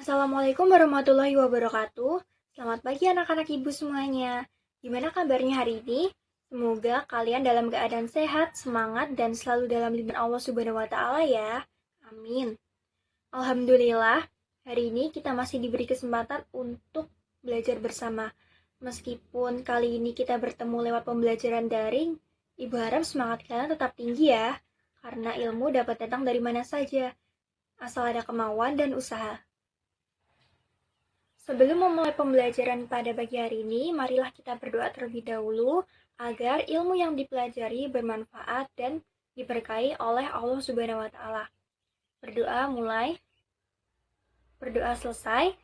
Assalamualaikum warahmatullahi wabarakatuh. Selamat pagi anak-anak ibu semuanya. Gimana kabarnya hari ini? Semoga kalian dalam keadaan sehat, semangat, dan selalu dalam lindungan Allah Subhanahu wa Ta'ala ya. Amin. Alhamdulillah, hari ini kita masih diberi kesempatan untuk belajar bersama. Meskipun kali ini kita bertemu lewat pembelajaran daring, Ibu harap semangat kalian tetap tinggi ya, karena ilmu dapat datang dari mana saja, asal ada kemauan dan usaha. Sebelum memulai pembelajaran pada pagi hari ini, marilah kita berdoa terlebih dahulu agar ilmu yang dipelajari bermanfaat dan diberkahi oleh Allah Subhanahu wa Ta'ala. Berdoa mulai, berdoa selesai.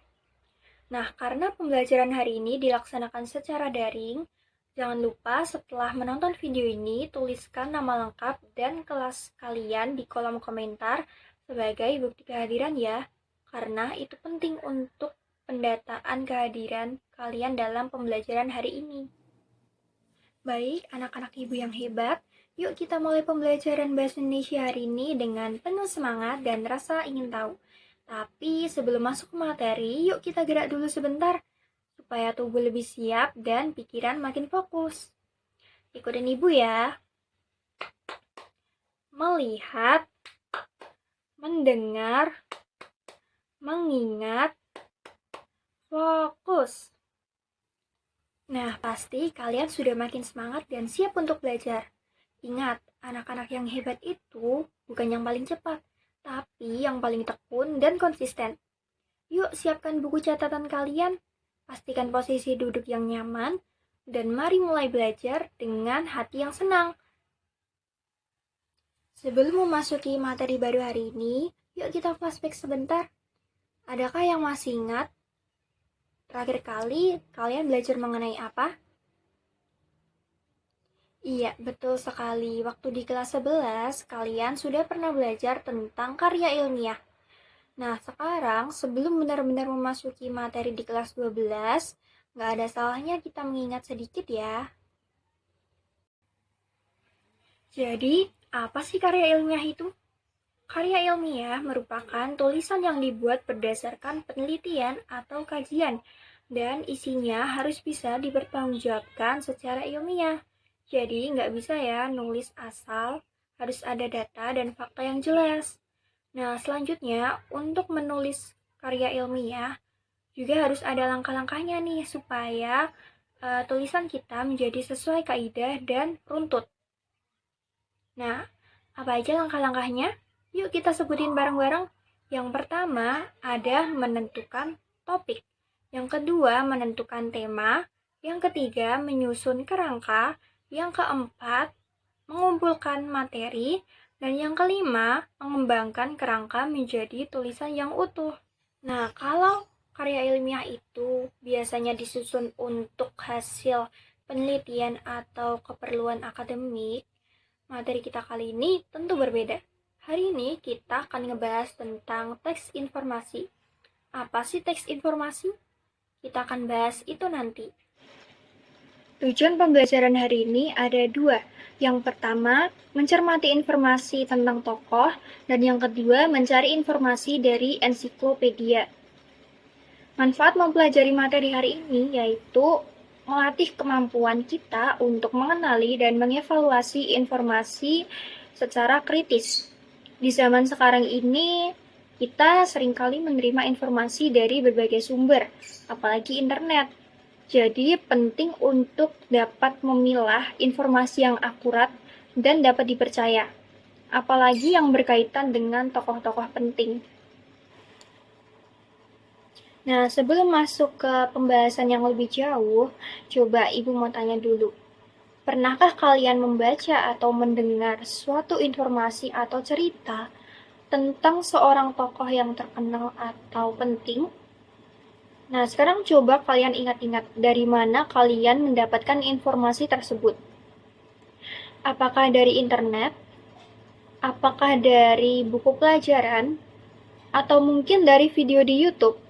Nah, karena pembelajaran hari ini dilaksanakan secara daring, jangan lupa setelah menonton video ini, tuliskan nama lengkap dan kelas kalian di kolom komentar sebagai bukti kehadiran ya, karena itu penting untuk pendataan kehadiran kalian dalam pembelajaran hari ini. Baik, anak-anak ibu yang hebat, yuk kita mulai pembelajaran Bahasa Indonesia hari ini dengan penuh semangat dan rasa ingin tahu. Tapi sebelum masuk ke materi, yuk kita gerak dulu sebentar, supaya tubuh lebih siap dan pikiran makin fokus. Ikutin ibu ya. Melihat, mendengar, mengingat, fokus. Nah, pasti kalian sudah makin semangat dan siap untuk belajar. Ingat, anak-anak yang hebat itu bukan yang paling cepat, tapi yang paling tekun dan konsisten. Yuk, siapkan buku catatan kalian, pastikan posisi duduk yang nyaman, dan mari mulai belajar dengan hati yang senang. Sebelum memasuki materi baru hari ini, yuk kita flashback sebentar. Adakah yang masih ingat terakhir kali kalian belajar mengenai apa? Iya, betul sekali. Waktu di kelas 11, kalian sudah pernah belajar tentang karya ilmiah. Nah, sekarang sebelum benar-benar memasuki materi di kelas 12, nggak ada salahnya kita mengingat sedikit ya. Jadi, apa sih karya ilmiah itu? Karya ilmiah merupakan tulisan yang dibuat berdasarkan penelitian atau kajian, dan isinya harus bisa dipertanggungjawabkan secara ilmiah. Jadi, nggak bisa ya nulis asal, harus ada data dan fakta yang jelas. Nah, selanjutnya, untuk menulis karya ilmiah, juga harus ada langkah-langkahnya nih, supaya tulisan kita menjadi sesuai kaidah dan runtut. Nah, apa aja langkah-langkahnya? Yuk kita sebutin bareng-bareng. Yang pertama, ada menentukan topik. Yang kedua, menentukan tema. Yang ketiga, menyusun kerangka. Yang keempat, mengumpulkan materi. Dan yang kelima, mengembangkan kerangka menjadi tulisan yang utuh. Nah, kalau karya ilmiah itu biasanya disusun untuk hasil penelitian atau keperluan akademik, materi kita kali ini tentu berbeda. Hari ini kita akan ngebahas tentang teks informasi. Apa sih teks informasi? Kita akan bahas itu nanti. Tujuan pembelajaran hari ini ada dua. Yang pertama, mencermati informasi tentang tokoh, dan yang kedua, mencari informasi dari ensiklopedia. Manfaat mempelajari materi hari ini yaitu melatih kemampuan kita untuk mengenali dan mengevaluasi informasi secara kritis. Di zaman sekarang ini, kita seringkali menerima informasi dari berbagai sumber, apalagi internet. Jadi, penting untuk dapat memilah informasi yang akurat dan dapat dipercaya, apalagi yang berkaitan dengan tokoh-tokoh penting. Nah, sebelum masuk ke pembahasan yang lebih jauh, coba Ibu mau tanya dulu. Pernahkah kalian membaca atau mendengar suatu informasi atau cerita tentang seorang tokoh yang terkenal atau penting? Nah, sekarang coba kalian ingat-ingat dari mana kalian mendapatkan informasi tersebut. Apakah dari internet? Apakah dari buku pelajaran? Atau mungkin dari video di YouTube?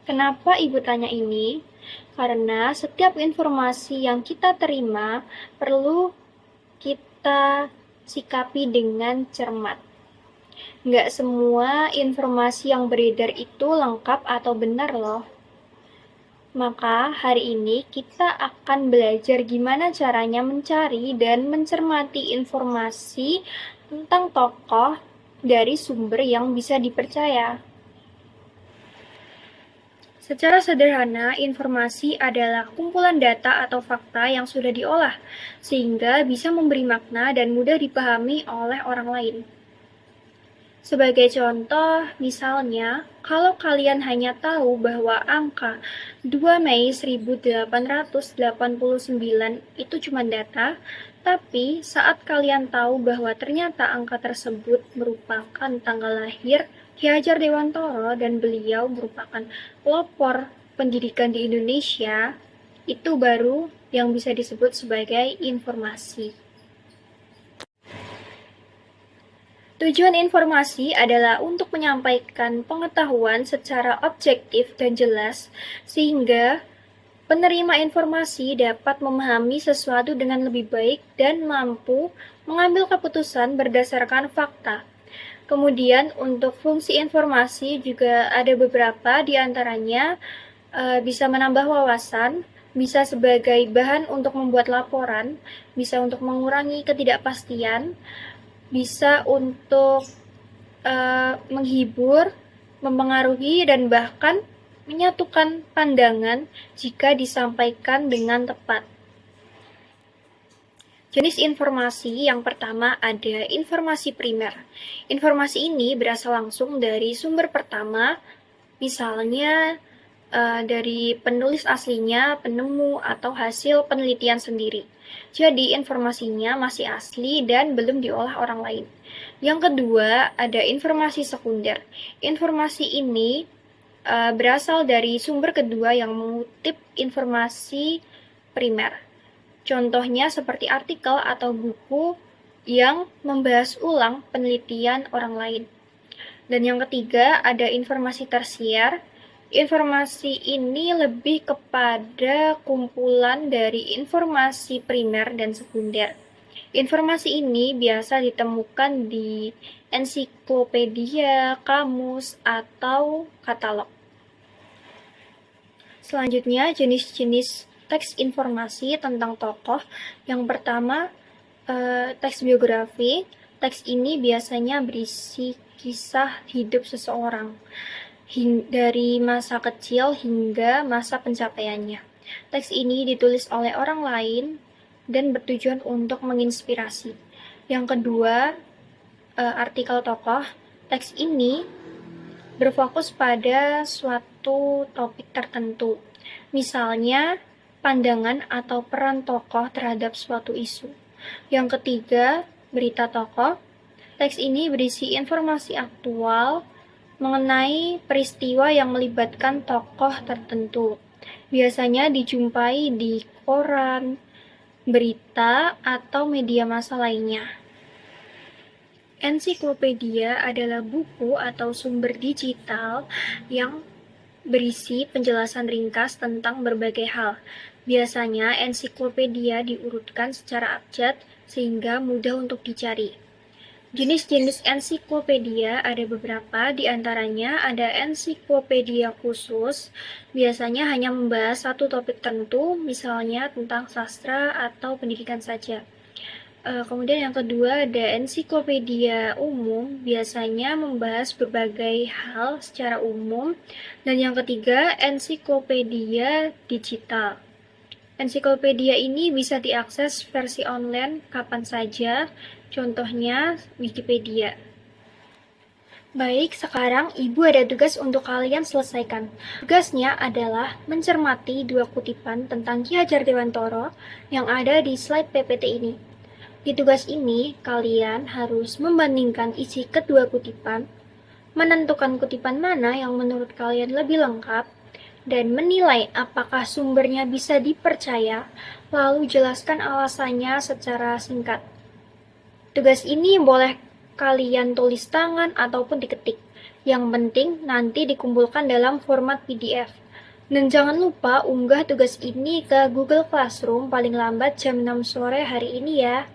Kenapa Ibu tanya ini? Karena setiap informasi yang kita terima perlu kita sikapi dengan cermat. Nggak semua informasi yang beredar itu lengkap atau benar loh. Maka hari ini kita akan belajar gimana caranya mencari dan mencermati informasi tentang tokoh dari sumber yang bisa dipercaya. Secara sederhana, informasi adalah kumpulan data atau fakta yang sudah diolah, sehingga bisa memberi makna dan mudah dipahami oleh orang lain. Sebagai contoh, misalnya, kalau kalian hanya tahu bahwa angka 2 Mei 1889 itu cuma data, tapi saat kalian tahu bahwa ternyata angka tersebut merupakan tanggal lahir Ki Hajar Dewantoro dan beliau merupakan pelopor pendidikan di Indonesia, itu baru yang bisa disebut sebagai informasi. Tujuan informasi adalah untuk menyampaikan pengetahuan secara objektif dan jelas, sehingga penerima informasi dapat memahami sesuatu dengan lebih baik dan mampu mengambil keputusan berdasarkan fakta. Kemudian untuk fungsi informasi juga ada beberapa, di antaranya bisa menambah wawasan, bisa sebagai bahan untuk membuat laporan, bisa untuk mengurangi ketidakpastian, bisa untuk menghibur, mempengaruhi, dan bahkan menyatukan pandangan jika disampaikan dengan tepat. Jenis informasi yang pertama ada informasi primer. Informasi ini berasal langsung dari sumber pertama, misalnya dari penulis aslinya, penemu, atau hasil penelitian sendiri. Jadi informasinya masih asli dan belum diolah orang lain. Yang kedua, ada informasi sekunder. Informasi ini berasal dari sumber kedua yang mengutip informasi primer. Contohnya seperti artikel atau buku yang membahas ulang penelitian orang lain. Dan yang ketiga, ada informasi tersier. Informasi ini lebih kepada kumpulan dari informasi primer dan sekunder. Informasi ini biasa ditemukan di ensiklopedia, kamus, atau katalog. Selanjutnya, jenis-jenis teks informasi tentang tokoh. Yang pertama, teks biografi. Teks ini biasanya berisi kisah hidup seseorang dari masa kecil hingga masa pencapaiannya. Teks ini ditulis oleh orang lain dan bertujuan untuk menginspirasi. Yang kedua, artikel tokoh. Teks ini berfokus pada suatu topik tertentu, misalnya pandangan atau peran tokoh terhadap suatu isu. Yang ketiga, berita tokoh. Teks ini berisi informasi aktual mengenai peristiwa yang melibatkan tokoh tertentu. Biasanya dijumpai di koran, berita, atau media massa lainnya. Ensiklopedia adalah buku atau sumber digital yang berisi penjelasan ringkas tentang berbagai hal. Biasanya ensiklopedia diurutkan secara abjad sehingga mudah untuk dicari. Jenis-jenis ensiklopedia ada beberapa, di antaranya ada ensiklopedia khusus, biasanya hanya membahas satu topik tertentu, misalnya tentang sastra atau pendidikan saja. Kemudian yang kedua ada ensiklopedia umum, biasanya membahas berbagai hal secara umum. Dan yang ketiga, ensiklopedia digital. Ensiklopedia ini bisa diakses versi online kapan saja, contohnya Wikipedia. Baik, sekarang Ibu ada tugas untuk kalian selesaikan. Tugasnya adalah mencermati dua kutipan tentang Ki Hajar Dewantoro yang ada di slide PPT ini. Di tugas ini, kalian harus membandingkan isi kedua kutipan, menentukan kutipan mana yang menurut kalian lebih lengkap, dan menilai apakah sumbernya bisa dipercaya, lalu jelaskan alasannya secara singkat. Tugas ini boleh kalian tulis tangan ataupun diketik. Yang penting nanti dikumpulkan dalam format PDF. Dan jangan lupa unggah tugas ini ke Google Classroom paling lambat jam 6 sore hari ini ya.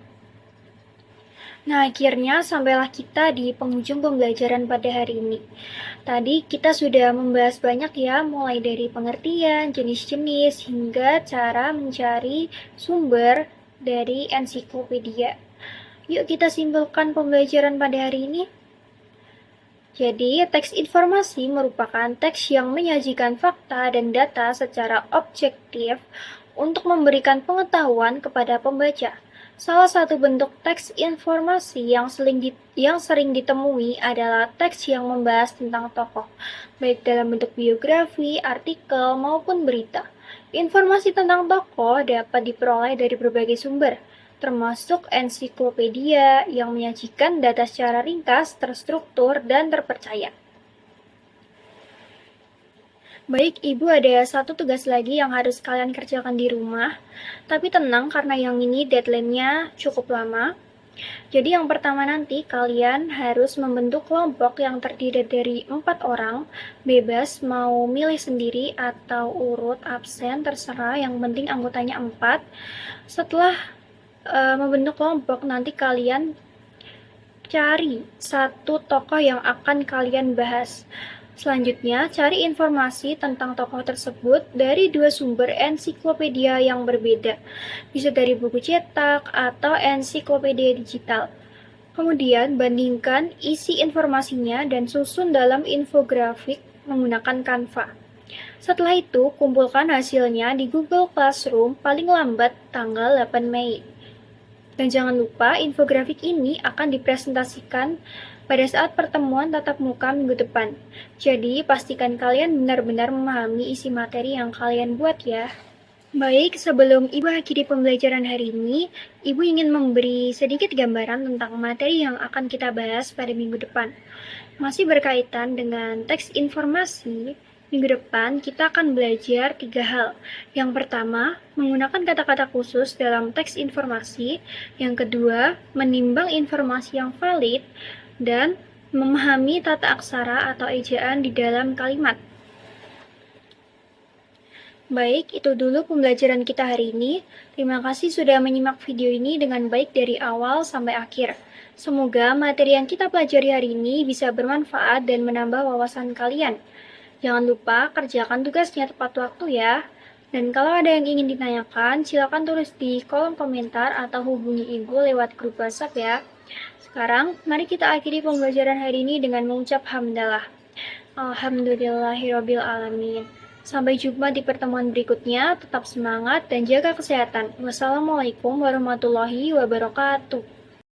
Nah, akhirnya sampailah kita di penghujung pembelajaran pada hari ini. Tadi kita sudah membahas banyak ya, mulai dari pengertian, jenis-jenis, hingga cara mencari sumber dari ensiklopedia. Yuk kita simpulkan pembelajaran pada hari ini. Jadi, teks informasi merupakan teks yang menyajikan fakta dan data secara objektif untuk memberikan pengetahuan kepada pembaca. Salah satu bentuk teks informasi yang sering ditemui adalah teks yang membahas tentang tokoh, baik dalam bentuk biografi, artikel, maupun berita. Informasi tentang tokoh dapat diperoleh dari berbagai sumber, termasuk ensiklopedia yang menyajikan data secara ringkas, terstruktur, dan terpercaya. Baik, Ibu ada satu tugas lagi yang harus kalian kerjakan di rumah, tapi tenang karena yang ini deadline-nya cukup lama. Jadi yang pertama nanti kalian harus membentuk kelompok yang terdiri dari 4 orang, bebas mau milih sendiri atau urut absen, terserah, yang penting anggotanya 4. Setelah membentuk kelompok, nanti kalian cari satu tokoh yang akan kalian bahas. Selanjutnya, cari informasi tentang tokoh tersebut dari 2 sumber ensiklopedia yang berbeda, bisa dari buku cetak atau ensiklopedia digital. Kemudian, bandingkan isi informasinya dan susun dalam infografik menggunakan Canva. Setelah itu, kumpulkan hasilnya di Google Classroom paling lambat tanggal 8 Mei. Dan jangan lupa, infografik ini akan dipresentasikan pada saat pertemuan tatap muka minggu depan. Jadi, pastikan kalian benar-benar memahami isi materi yang kalian buat ya. Baik, sebelum Ibu akhiri pembelajaran hari ini, Ibu ingin memberi sedikit gambaran tentang materi yang akan kita bahas pada minggu depan. Masih berkaitan dengan teks informasi, minggu depan kita akan belajar 3 hal. Yang pertama, menggunakan kata-kata khusus dalam teks informasi. Yang kedua, menimbang informasi yang valid. Dan memahami tata aksara atau ejaan di dalam kalimat. Baik, itu dulu pembelajaran kita hari ini. Terima kasih sudah menyimak video ini dengan baik dari awal sampai akhir. Semoga materi yang kita pelajari hari ini bisa bermanfaat dan menambah wawasan kalian. Jangan lupa kerjakan tugasnya tepat waktu ya. Dan kalau ada yang ingin ditanyakan, silakan tulis di kolom komentar atau hubungi Ibu lewat grup WhatsApp ya. Sekarang, mari kita akhiri pembelajaran hari ini dengan mengucap hamdalah. Alhamdulillahirabbil alamin. Sampai jumpa di pertemuan berikutnya. Tetap semangat dan jaga kesehatan. Wassalamualaikum warahmatullahi wabarakatuh.